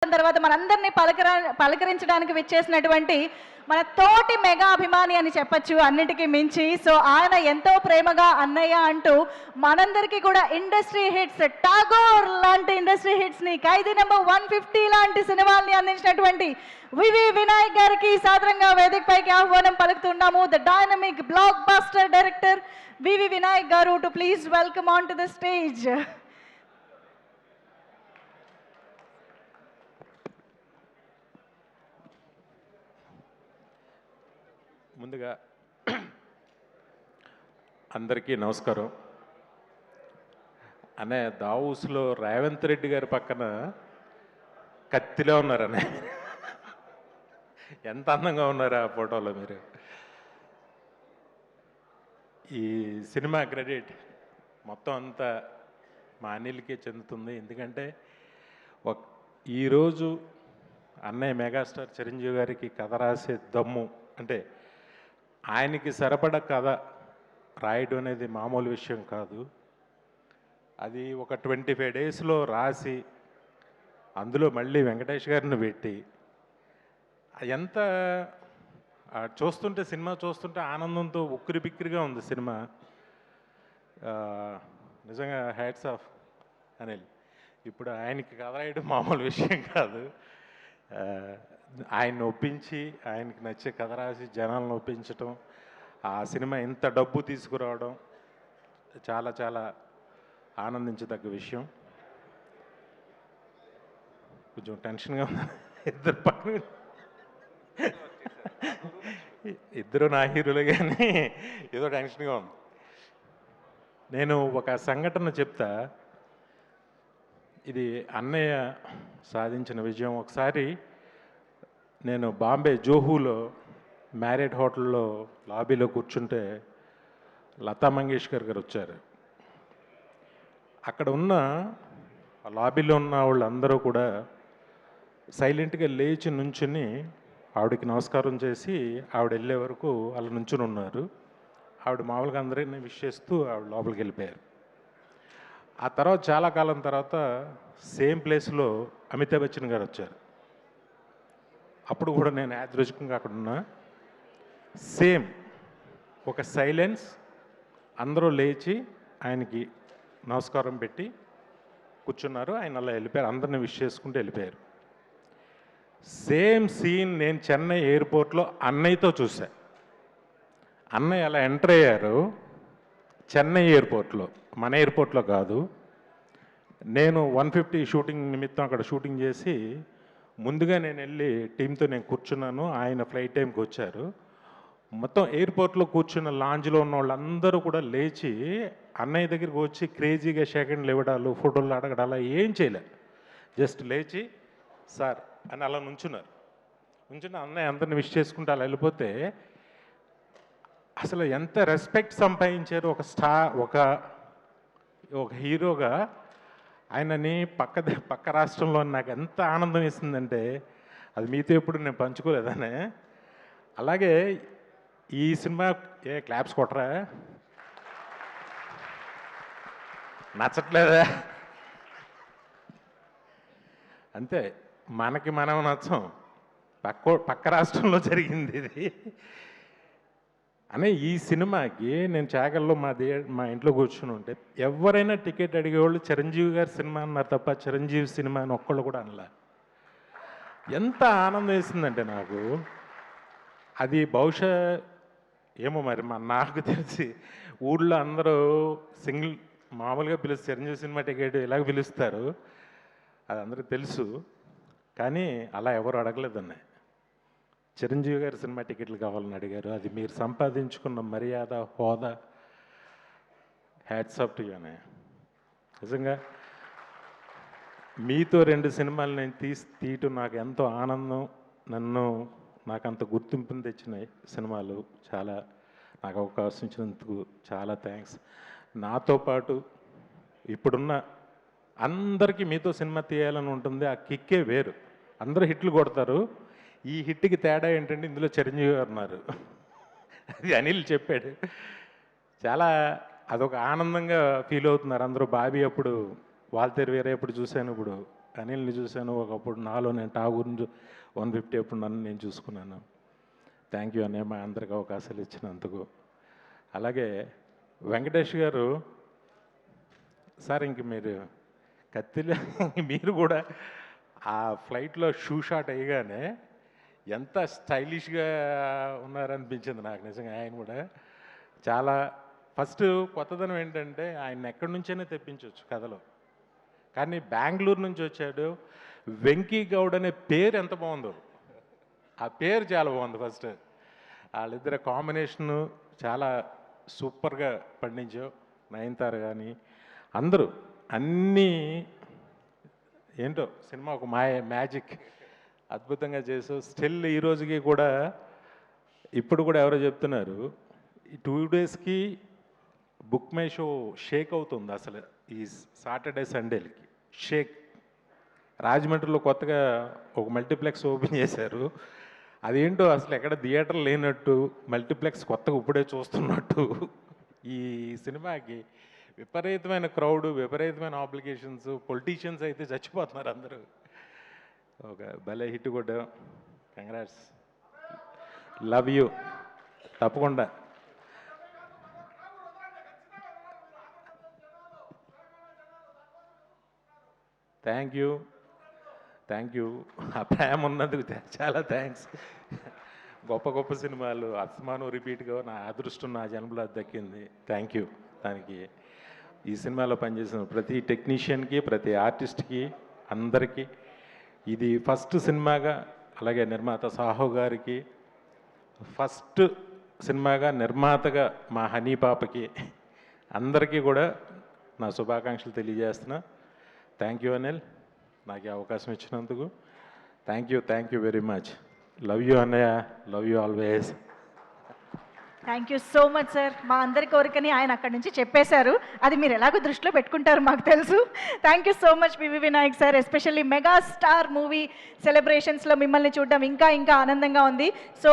తర్వాత మనందరినీ పలకరించడానికి విచ్చేసినటువంటి మన తోటి మెగా అభిమాని అని చెప్పొచ్చు అన్నిటికీ మించి. సో ఆయన ఎంతో ప్రేమగా అన్నయ్య అంటూ మనందరికీ కూడా ఇండస్ట్రీ హిట్స్, టాగోర్ లాంటి ఇండస్ట్రీ హిట్స్ ని, ఖైదీ నెంబర్ 150 లాంటి సినిమాల్ని అందించినటువంటి వివి వినాయక్ గారికి సాదరంగా వేదిక పైకి ఆహ్వానం పలుకుతున్నాము. The dynamic blockbuster director VV Vinayak garu to please welcome on to the stage. ముందుగా అందరికీ నమస్కారం. అనే దావూస్లో రేవంత్ రెడ్డి గారి పక్కన కత్తిలో ఉన్నారనే, ఎంత అందంగా ఉన్నారు ఆ ఫోటోలో మీరు. ఈ సినిమా క్రెడిట్ మొత్తం అంతా మా అనిల్కే చెందుతుంది. ఎందుకంటే ఈరోజు అన్నయ్య మెగాస్టార్ చిరంజీవి గారికి కథ రాసే దమ్ము, అంటే ఆయనకి సరిపడ కథ రాయడం అనేది మామూలు విషయం కాదు. అది ఒక 25 డేస్లో రాసి అందులో మళ్ళీ వెంకటేష్ గారిని పెట్టి ఎంత చూస్తుంటే, సినిమా చూస్తుంటే ఆనందంతో ఉక్కిరి బిక్కిరిగా ఉంది సినిమా. నిజంగా హ్యాట్స్ ఆఫ్ అనిల్. ఇప్పుడు ఆయనకి కథ రాయడం మామూలు విషయం కాదు. ఆయన్ని ఒప్పించి ఆయనకి నచ్చే కథ రాసి జనాలను ఒప్పించటం, ఆ సినిమా ఇంత డబ్బు తీసుకురావడం చాలా చాలా ఆనందించదగ్గ విషయం. కొంచెం టెన్షన్గా ఉంది. ఇద్దరు నా హీరోలు, కానీ ఏదో టెన్షన్గా ఉంది. నేను ఒక సంఘటన చెప్తా. ఇది అన్నయ్య సాధించిన విజయం. ఒకసారి నేను బాంబే జోహూలో మ్యారేట్ హోటల్లో లాబీలో కూర్చుంటే లతా మంగేష్కర్ గారు వచ్చారు. అక్కడ ఉన్న లాబీలో ఉన్న వాళ్ళందరూ కూడా సైలెంట్గా లేచి నుంచుని ఆవిడకి నమస్కారం చేసి ఆవిడ వెళ్ళే వరకు అలా నుంచుని ఉన్నారు. ఆవిడ మామూలుగా అందరినీ విష్ చేస్తూ ఆవిడ లోపలికి వెళ్ళిపోయారు. ఆ తర్వాత చాలా కాలం తర్వాత సేమ్ ప్లేస్లో అమితాబ్ బచ్చన్ గారు వచ్చారు. అప్పుడు కూడా నేను యాదృచ్ఛికంగా అక్కడ ఉన్నా. సేమ్ ఒక సైలెన్స్, అందరూ లేచి ఆయనకి నమస్కారం పెట్టి కూర్చున్నారు. ఆయన అలా వెళ్ళిపోయారు, అందరిని విష్ చేసుకుంటూ వెళ్ళిపోయారు. సేమ్ సీన్ నేను చెన్నై ఎయిర్పోర్ట్లో అన్నయ్యతో చూసా. అన్నయ్య అలా ఎంటర్ అయ్యారు చెన్నై ఎయిర్పోర్ట్లో, మన ఎయిర్పోర్ట్లో కాదు. నేను 150 షూటింగ్ నిమిత్తం అక్కడ షూటింగ్ చేసి ముందుగా నేను వెళ్ళి టీంతో నేను కూర్చున్నాను. ఆయన ఫ్లైట్ టైంకి వచ్చారు. మొత్తం ఎయిర్పోర్ట్లో కూర్చున్న లాంజ్లో ఉన్న వాళ్ళందరూ కూడా లేచి అన్నయ్య దగ్గరికి వచ్చి క్రేజీగా సెకండ్లు ఇవ్వడాలు, ఫోటోలు అడగడాలు ఏం చేయలే. జస్ట్ లేచి సార్ అని అలా నుంచున్నారు. నుంచున్న అన్నయ్య అందరిని విష్ చేసుకుంటూ అలా వెళ్ళిపోతే అసలు ఎంత రెస్పెక్ట్ సంపాదించారు. ఒక హీరోగా ఆయనని పక్క రాష్ట్రంలో నాకు ఎంత ఆనందం ఇస్తుందంటే అది మీతో ఎప్పుడు నేను పంచుకోలేదనే. అలాగే ఈ సినిమా క్లాప్స్ కొట్టరా, నచ్చట్లేదా? అంతే, మనకి మనం నచ్చం, పక్క రాష్ట్రంలో జరిగింది ఇది అనే. ఈ సినిమాకి నేను చాగల్లో మా ఇంట్లో కూర్చుని ఉంటే ఎవరైనా టికెట్ అడిగేవాళ్ళు చిరంజీవి గారి సినిమా అన్నారు తప్ప చిరంజీవి సినిమా అని ఒక్కళ్ళు కూడా అనలా. ఎంత ఆనందం వేసిందంటే నాకు. అది బహుశా ఏమో మరి నాకు తెలిసి ఊళ్ళో అందరూ సింగిల్ మామూలుగా చిరంజీవి సినిమా టికెట్ ఇలాగ పిలుస్తారు, అది అందరికీ తెలుసు. కానీ అలా ఎవరు అడగలేదన్న. చిరంజీవి గారి సినిమా టికెట్లు కావాలని అడిగారు. అది మీరు సంపాదించుకున్న మర్యాద, హోదా. హ్యాట్స్ ఆఫ్ టు యూ అన్నయ్య. నిజంగా మీతో 2 సినిమాలు నేను తీయటం నాకు ఎంతో ఆనందం. నాకు అంత గుర్తింపుని తెచ్చిన సినిమాలు. చాలా నాకు అవకాశం ఇచ్చినందుకు చాలా థ్యాంక్స్. నాతో పాటు ఇప్పుడున్న అందరికీ మీతో సినిమా తీయాలని ఉంటుంది. ఆ కిక్కే వేరు. అందరూ హిట్లు కొడతారు. ఈ హిట్కి తేడా ఏంటంటే ఇందులో చిరంజీవి గారు ఉన్నారు. అది అనిల్ చెప్పాడు. చాలా అదొక ఆనందంగా ఫీల్ అవుతున్నారు అందరూ. బాబీ అప్పుడు వాల్తేరు వేరే ఎప్పుడు చూశాను, ఇప్పుడు అనిల్ని చూశాను, ఒకప్పుడు నాలో నేను ఠాగూర్ని 150 ఎప్పుడు నన్ను నేను చూసుకున్నాను. థ్యాంక్ యూ అన్నయ్య, మా అందరికి అవకాశాలు ఇచ్చినందుకు. అలాగే వెంకటేష్ గారు సార్, ఇంక మీరు కత్తిలో మీరు కూడా ఆ ఫ్లైట్లో షూ షాట్ అయ్యగానే ఎంత స్టైలిష్గా ఉన్నారనిపించింది నాకు నిజంగా. ఆయన కూడా చాలా ఫస్ట్ కొత్తదనం ఏంటంటే ఆయన ఎక్కడి నుంచైనా తెప్పించవచ్చు కథలో, కానీ బెంగళూరు నుంచి వచ్చాడు. వెంకీ గౌడ్ అనే పేరు ఎంత బాగుందో, ఆ పేరు చాలా బాగుంది. ఫస్ట్ వాళ్ళిద్దరు కాంబినేషను చాలా సూపర్గా పండించావు. నయనతార కానీ అందరూ అన్నీ ఏంటో సినిమా ఒక మ్యాజిక్ అద్భుతంగా చేసావు. స్టిల్ ఈ రోజుకి కూడా ఇప్పుడు కూడా ఎవరో చెప్తున్నారు, ఈ 2 డేస్కి బుక్ మై షో షేక్ అవుతుంది అసలు. ఈ సాటర్డే సండేలకి షేక్. రాజమండ్రిలో కొత్తగా ఒక మల్టీప్లెక్స్ ఓపెన్ చేశారు. అదేంటో అసలు ఎక్కడ థియేటర్ లేనట్టు, మల్టీప్లెక్స్ కొత్తగా ఇప్పుడే చూస్తున్నట్టు. ఈ సినిమాకి విపరీతమైన క్రౌడ్, విపరీతమైన ఆబ్లిగేషన్స్, పొలిటీషియన్స్ అయితే చచ్చిపోతున్నారు అందరూ. ఒక భలే హిట్ కూడా. Congrats, love you. తప్పకుండా థ్యాంక్ యూ, థ్యాంక్ యూ. ఆ ప్రేమ ఉన్నందుకు చాలా థ్యాంక్స్. గొప్ప గొప్ప సినిమాలు అస్మాను రిపీట్గా నా అదృష్టం నా జన్మలో దక్కింది. Thank you. దానికి ఈ సినిమాలో పనిచేసిన ప్రతి టెక్నీషియన్కి, ప్రతి ఆర్టిస్ట్కి, అందరికీ ఇది ఫస్ట్ సినిమాగా, అలాగే నిర్మాత సాహో గారికి ఫస్ట్ సినిమాగా, నిర్మాతగా మా హనీ పాపకి అందరికీ కూడా నా శుభాకాంక్షలు తెలియజేస్తున్నా. థ్యాంక్ యూ అనిల్, నాకు ఈ అవకాశం ఇచ్చినందుకు. Thank you very much. Love you అన్నయ్య, love you always. Thank you so much sir. మా అందరి కోరికని ఆయన అక్కడి నుంచి చెప్పేశారు. అది మీరు ఎలాగో దృష్టిలో పెట్టుకుంటారు మాకు తెలుసు. Thank you so much VV Vinayak sir. Especially megastar movie సెలబ్రేషన్స్లో మిమ్మల్ని చూడడం ఇంకా ఇంకా ఆనందంగా ఉంది. సో